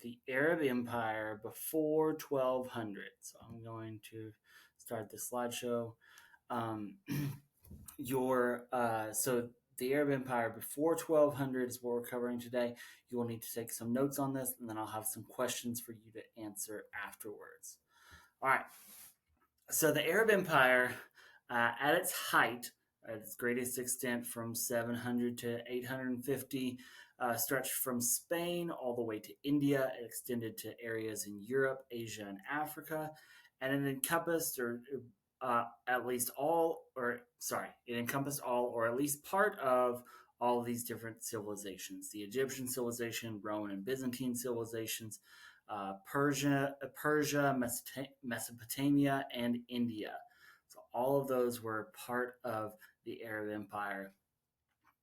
the Arab Empire before 1200. So I'm going to start the slideshow. Um, so the Arab Empire before 1200 is what we're covering today. You will need to take some notes on this, and then I'll have some questions for you to answer afterwards. All right. So the Arab Empire, at its height, at its greatest extent from 700 to 850, stretched from Spain all the way to India. It extended to areas in Europe, Asia, and Africa, and it encompassed, at least all, it encompassed all, or at least part of all of these different civilizations: the Egyptian civilization, Roman and Byzantine civilizations, Persia, Mesopotamia, and India. So all of those were part of the Arab Empire.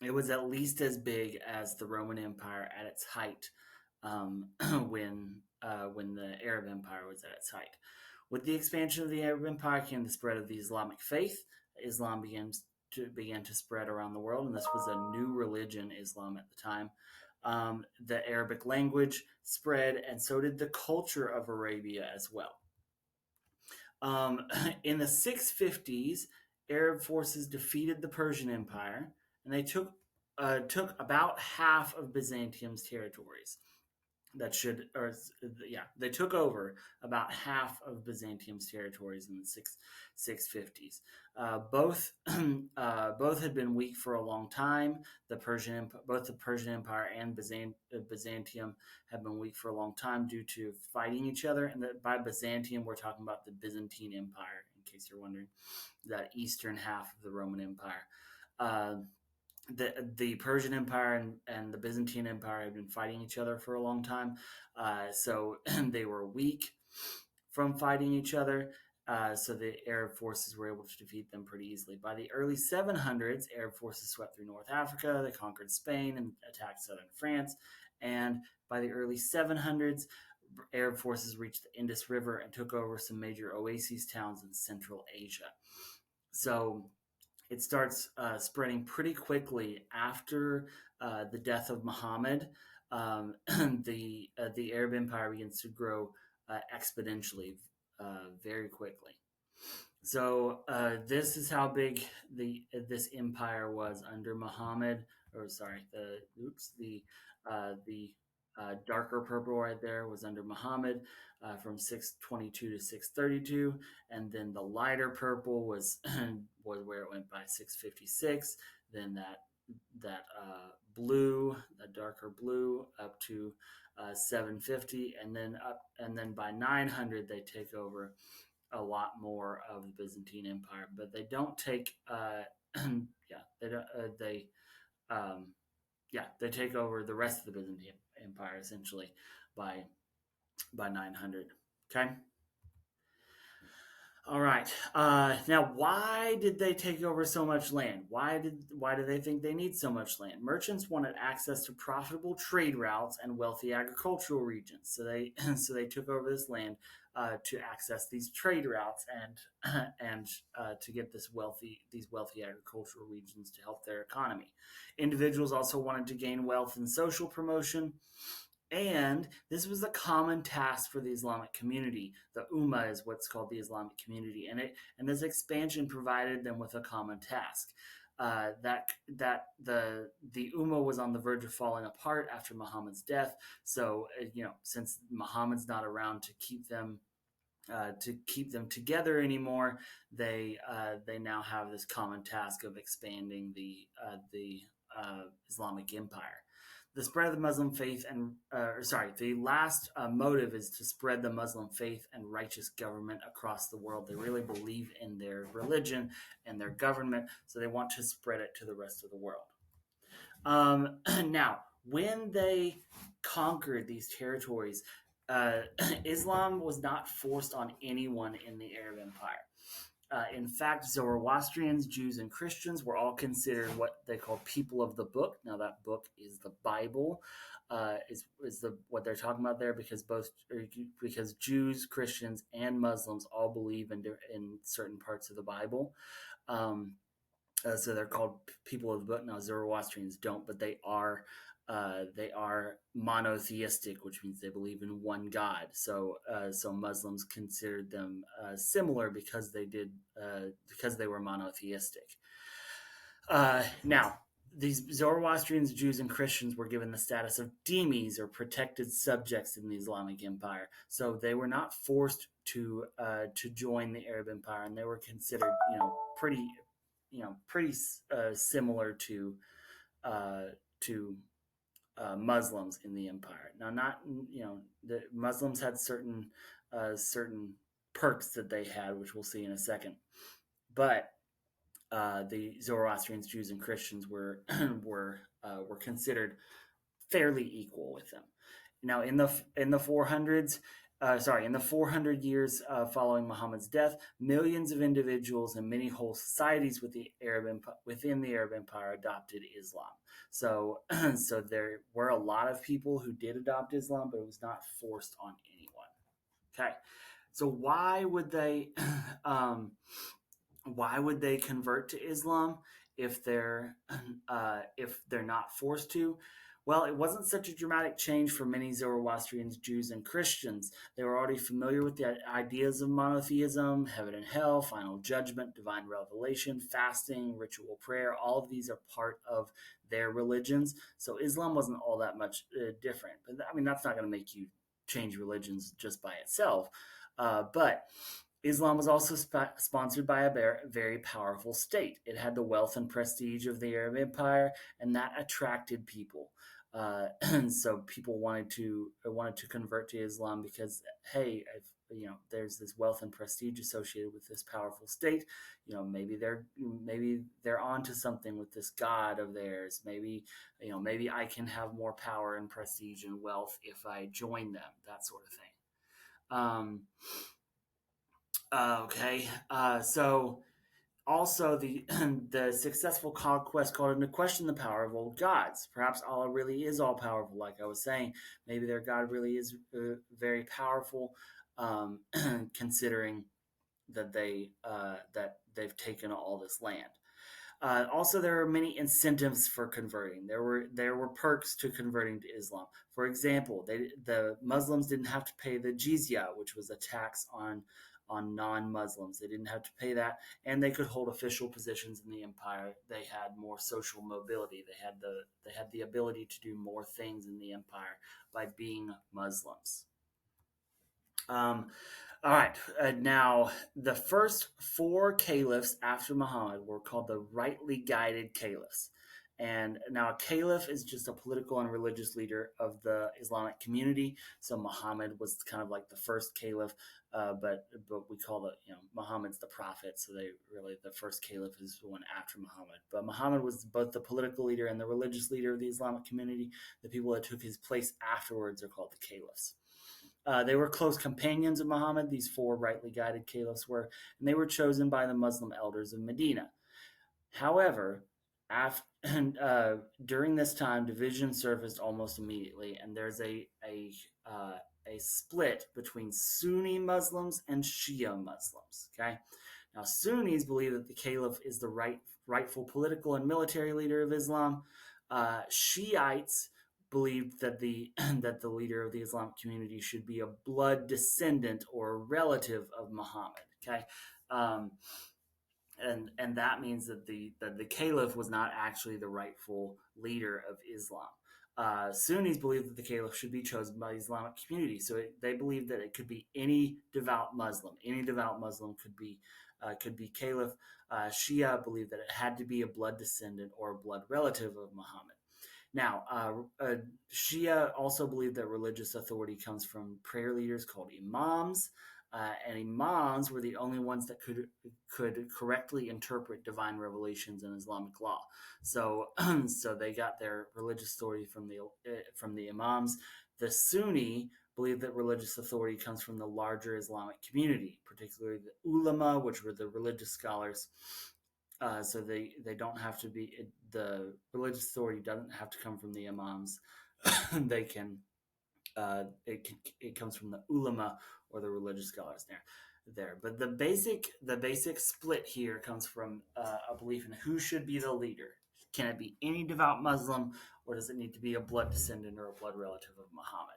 It was at least as big as the Roman Empire at its height, um, when the Arab Empire was at its height. With the expansion of the Arab Empire came the spread of the Islamic faith. Islam began to spread around the world, and this was a new religion, Islam, at the time. The Arabic language spread, and so did the culture of Arabia as well. Um, in the 650s, Arab forces defeated the Persian Empire, and they took about half of Byzantium's territories. They took over about half of Byzantium's territories in the 650s. Both had been weak for a long time. Both the Persian Empire and Byzantium have been weak for a long time due to fighting each other. And by Byzantium, we're talking about the Byzantine Empire, in case you're wondering, that eastern half of the Roman Empire. Uh, the Persian Empire and the Byzantine Empire had been fighting each other for a long time, so they were weak from fighting each other. So the Arab forces were able to defeat them pretty easily. By the early 700s, Arab forces swept through North Africa. They conquered Spain and attacked southern France. And by the early 700s, Arab forces reached the Indus River and took over some major oasis towns in Central Asia. So it starts spreading pretty quickly after the death of Muhammad. The Arab Empire begins to grow exponentially, very quickly. So this is how big this empire was under Muhammad. Or sorry, the darker purple right there was under Muhammad, from 622 to 632, and then the lighter purple was was where it went by 656. Then that darker blue, up to 750, and then by 900 they take over a lot more of the Byzantine Empire, but they don't take they they take over the rest of the Byzantine Empire essentially by 900. Okay. All right. Now, why did they take over so much land? Why do they think they need so much land? Merchants wanted access to profitable trade routes and wealthy agricultural regions, so they so they took over this land to access these trade routes and to get these wealthy agricultural regions to help their economy. Individuals also wanted to gain wealth and social promotion. And this was a common task for the Islamic community. The Ummah is what's called the Islamic community, and this expansion provided them with a common task. That the Ummah was on the verge of falling apart after Muhammad's death. So since Muhammad's not around to keep them together anymore, they now have this common task of expanding the Islamic Empire. The spread of the Muslim faith the last motive is to spread the Muslim faith and righteous government across the world. They really believe in their religion and their government, so they want to spread it to the rest of the world. Now, when they conquered these territories, Islam was not forced on anyone in the Arab Empire. In fact, Zoroastrians, Jews, and Christians were all considered what they call people of the book. Now, that book is the Bible, what they're talking about there, because Jews, Christians, and Muslims all believe in certain parts of the Bible. So they're called people of the book. Now, Zoroastrians don't, but they are they are monotheistic, which means they believe in one God. So Muslims considered them similar because they were monotheistic. Now, these Zoroastrians, Jews, and Christians were given the status of dhimmis or protected subjects in the Islamic Empire. So they were not forced to join the Arab Empire, and they were considered, pretty similar uh, to Muslims in the empire. Now, not the Muslims had certain perks that they had, which we'll see in a second, but the Zoroastrians, Jews, and Christians were were considered fairly equal with them. Now, in the 400s, in the 400 years following Muhammad's death, millions of individuals and many whole societies within the Arab Empire adopted Islam. So, so there were a lot of people who did adopt Islam, but it was not forced on anyone. Okay, so um, why would they convert to Islam if they're not forced to? Well, it wasn't such a dramatic change for many Zoroastrians, Jews, and Christians. They were already familiar with the ideas of monotheism, heaven and hell, final judgment, divine revelation, fasting, ritual prayer. All of these are part of their religions. So Islam wasn't all that much different. But I mean, that's not going to make you change religions just by itself. But Islam was also sponsored by a very powerful state. It had the wealth and prestige of the Arab Empire, and that attracted people. And so people wanted to convert to Islam because, hey, if, there's this wealth and prestige associated with this powerful state. Maybe they're onto something with this God of theirs. Maybe I can have more power and prestige and wealth if I join them. That sort of thing. Okay. So also the the successful conquest called into question the power of old gods. Perhaps Allah really is all powerful, like I was saying. Maybe their God really is very powerful, considering that they've taken all this land. Also, there are many incentives for converting. There were perks to converting to Islam. For example, the Muslims didn't have to pay the jizya, which was a tax on non-Muslims. They didn't have to pay that, and they could hold official positions in the empire. They had more social mobility. They had the ability to do more things in the empire by being Muslims. Um, all right. Now, the first four caliphs after Muhammad were called the rightly guided caliphs. And now, a caliph is just a political and religious leader of the Islamic community. So Muhammad was kind of like the first caliph, but we call it, Muhammad's the prophet. So the first caliph is the one after Muhammad. But Muhammad was both the political leader and the religious leader of the Islamic community. The people that took his place afterwards are called the caliphs. They were close companions of Muhammad, these four rightly guided caliphs were, and they were chosen by the Muslim elders of Medina. However, during this time, division surfaced almost immediately, and there's a split between Sunni Muslims and Shia Muslims. Okay, now Sunnis believe that the caliph is the rightful political and military leader of Islam. Shiites believed that the that the leader of the Islamic community should be a blood descendant or relative of Muhammad. Okay, um, and that means that the caliph was not actually the rightful leader of Islam. Sunnis believe that the caliph should be chosen by the Islamic community, so they believe that it could be any devout Muslim. Any devout Muslim could be caliph. Shia believe that it had to be a blood descendant or a blood relative of Muhammad. Now, Shia also believe that religious authority comes from prayer leaders called imams, and imams were the only ones that could correctly interpret divine revelations in Islamic law. So, so they got their religious authority from the imams. The Sunni believe that religious authority comes from the larger Islamic community, particularly the ulama, which were the religious scholars. So they don't have to be the religious authority doesn't have to come from the imams. They can it comes from the ulama or the religious scholars there. But the basic split here comes from a belief in who should be the leader. Can it be any devout Muslim, or does it need to be a blood descendant or a blood relative of Muhammad?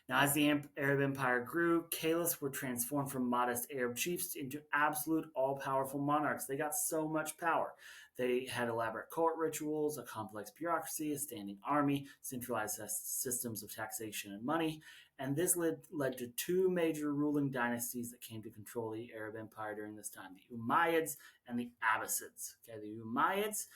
Now, as the Arab Empire grew, caliphs were transformed from modest Arab chiefs into absolute all powerful monarchs. They got so much power. They had elaborate court rituals, a complex bureaucracy, a standing army, centralized systems of taxation and money. And this led to two major ruling dynasties that came to control the Arab Empire during this time: the Umayyads and the Abbasids. Okay, the Umayyads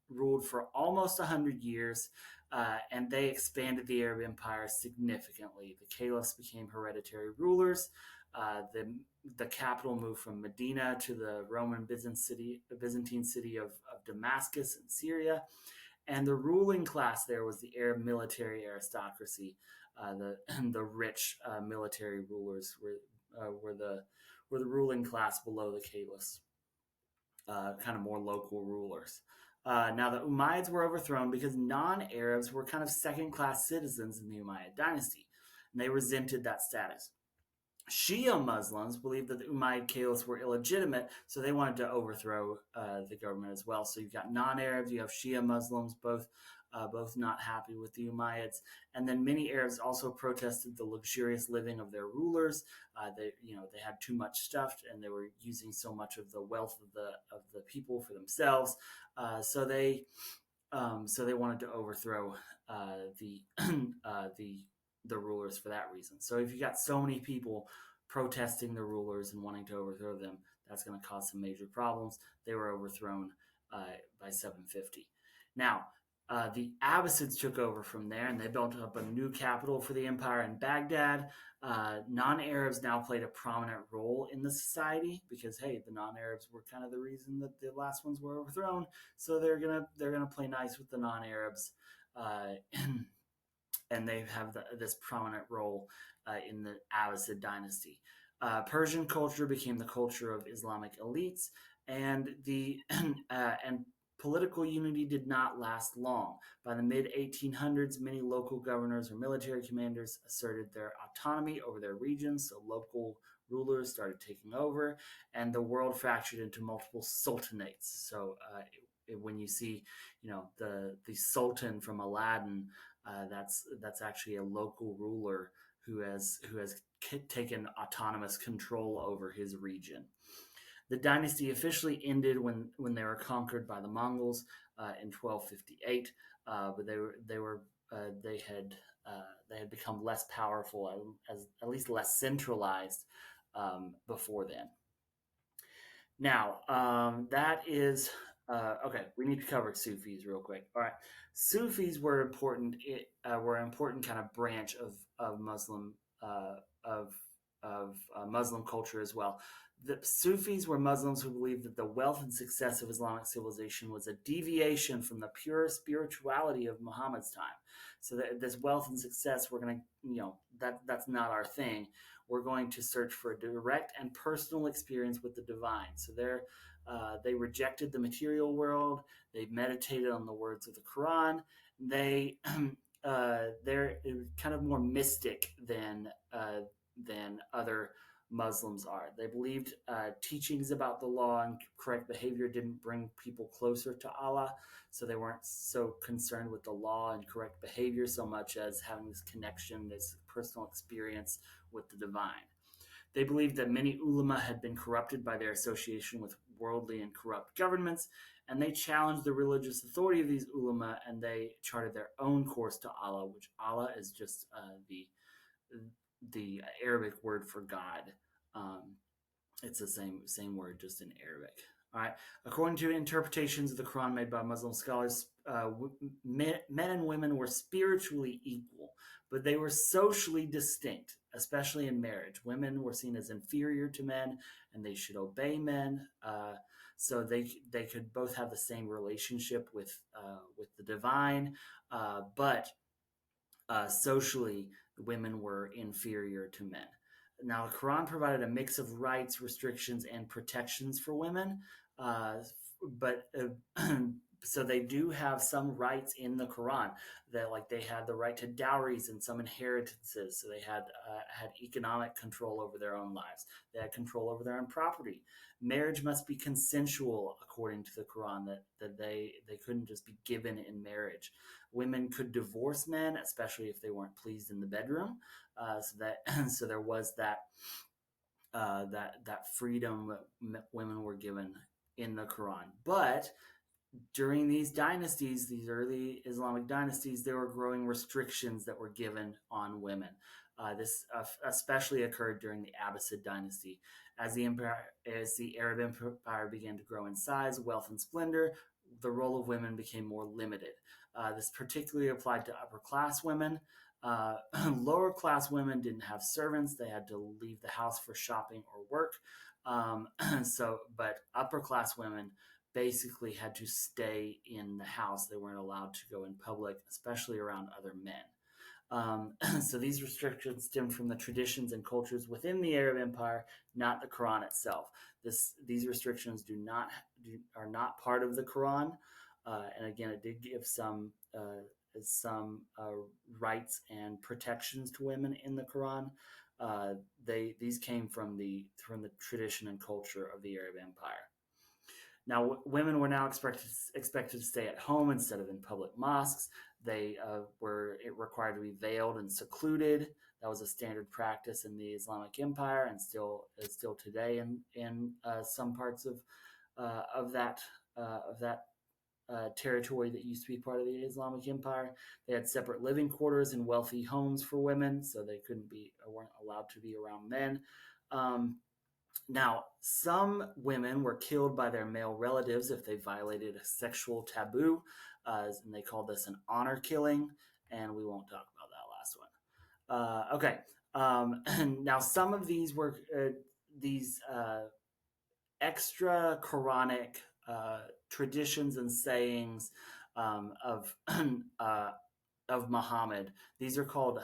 ruled for almost 100 years, and they expanded the Arab Empire significantly. The caliphs became hereditary rulers. The capital moved from Medina to the Roman Byzantine city of Damascus in Syria, and the ruling class there was the Arab military aristocracy. The rich military rulers were the ruling class below the caliphs, kind of more local rulers. Now, the Umayyads were overthrown because non Arabs were kind of second class citizens in the Umayyad dynasty, and they resented that status. Shia Muslims believed that the Umayyad caliphs were illegitimate, so they wanted to overthrow the government as well. So you've got non-Arabs, you have Shia Muslims, both not happy with the Umayyads, and then many Arabs also protested the luxurious living of their rulers. They had too much stuff, and they were using so much of the wealth of the people for themselves. So they wanted to overthrow the the rulers for that reason. So if you got so many people protesting the rulers and wanting to overthrow them, that's going to cause some major problems. They were overthrown by 750. Now, the Abbasids took over from there, and they built up a new capital for the empire in Baghdad. Non-Arabs now played a prominent role in the society because, hey, the non-Arabs were kind of the reason that the last ones were overthrown. So they're gonna play nice with the non-Arabs, and they have this prominent role in the Abbasid dynasty. Persian culture became the culture of Islamic elites, and the and political unity did not last long. By the mid 1800s, many local governors or military commanders asserted their autonomy over their regions, so local rulers started taking over, and the world fractured into multiple sultanates. So when you see, the sultan from Aladdin, that's actually a local ruler who has taken autonomous control over his region. The dynasty officially ended when they were conquered by the Mongols in 1258, but they had become less powerful, as at least less centralized before then. Now, that is okay. We need to cover Sufis real quick. All right, Sufis were important. Were an important kind of branch of Muslim Muslim culture as well. The Sufis were Muslims who believed that the wealth and success of Islamic civilization was a deviation from the pure spirituality of Muhammad's time. So that this wealth and success, we're going to, that's not our thing. We're going to search for a direct and personal experience with the divine. So they rejected the material world. They meditated on the words of the Quran. They're kind of more mystic than other Muslims are. They believed teachings about the law and correct behavior didn't bring people closer to Allah, so they weren't so concerned with the law and correct behavior so much as having this connection, this personal experience with the divine. They believed that many ulama had been corrupted by their association with worldly and corrupt governments, and they challenged the religious authority of these ulama, and they charted their own course to Allah, which Allah is just the Arabic word for God. It's the same word, just in Arabic. All right. According to interpretations of the Quran made by Muslim scholars, men and women were spiritually equal, but they were socially distinct, especially in marriage. Women were seen as inferior to men, and they should obey men. So they could both have the same relationship with the divine, but socially, women were inferior to men. Now, the Quran provided a mix of rights, restrictions, and protections for women, but so they do have some rights in the Quran that, like, they had the right to dowries and some inheritances. So they had economic control over their own lives. They had control over their own property. Marriage must be consensual according to the Quran. That they couldn't just be given in marriage. Women could divorce men, especially if they weren't pleased in the bedroom. So that so there was that freedom women were given in the Quran. But during these dynasties, these early Islamic dynasties, there were growing restrictions that were given on women. This especially occurred during the Abbasid dynasty. As the Arab Empire began to grow in size, wealth, and splendor, the role of women became more limited. This particularly applied to upper class women. Uh, Lower class women didn't have servants; they had to leave the house for shopping or work. But upper class women basically had to stay in the house. They weren't allowed to go in public, especially around other men. So these restrictions stem from the traditions and cultures within the Arab Empire, not the Quran itself. These restrictions are not part of the Quran, and again, it did give some rights and protections to women in the Quran. These came from the tradition and culture of the Arab Empire. Now, women were now expected to stay at home instead of in public mosques. They were required to be veiled and secluded. That was a standard practice in the Islamic Empire, and still today in some parts of that territory that used to be part of the Islamic Empire. They had separate living quarters and wealthy homes for women, so they weren't allowed to be around men. Um, Now, some women were killed by their male relatives if they violated a sexual taboo, and they called this an honor killing, and we won't talk about that last one. Okay. Now, some of these extra Quranic traditions and sayings of uh, of Muhammad. These are called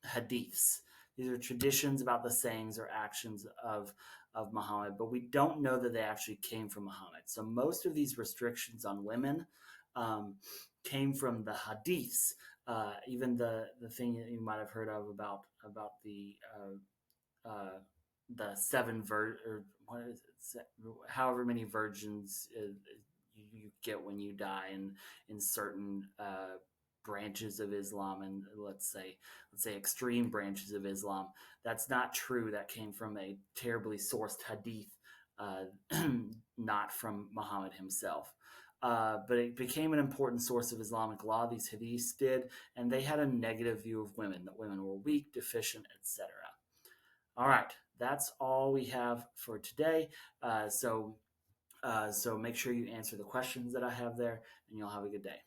hadiths. These are traditions about the sayings or actions of Muhammad, but we don't know that they actually came from Muhammad. So most of these restrictions on women um, came from the hadiths. Even the thing that you might have heard of about the or what is it, however many virgins you get when you die in certain branches of Islam, and let's say extreme branches of Islam. That's not true. That came from a terribly sourced hadith, not from Muhammad himself. But it became an important source of Islamic law. These hadiths did, and they had a negative view of women, that women were weak, deficient, etc. All right, that's all we have for today. So make sure you answer the questions that I have there, and you'll have a good day.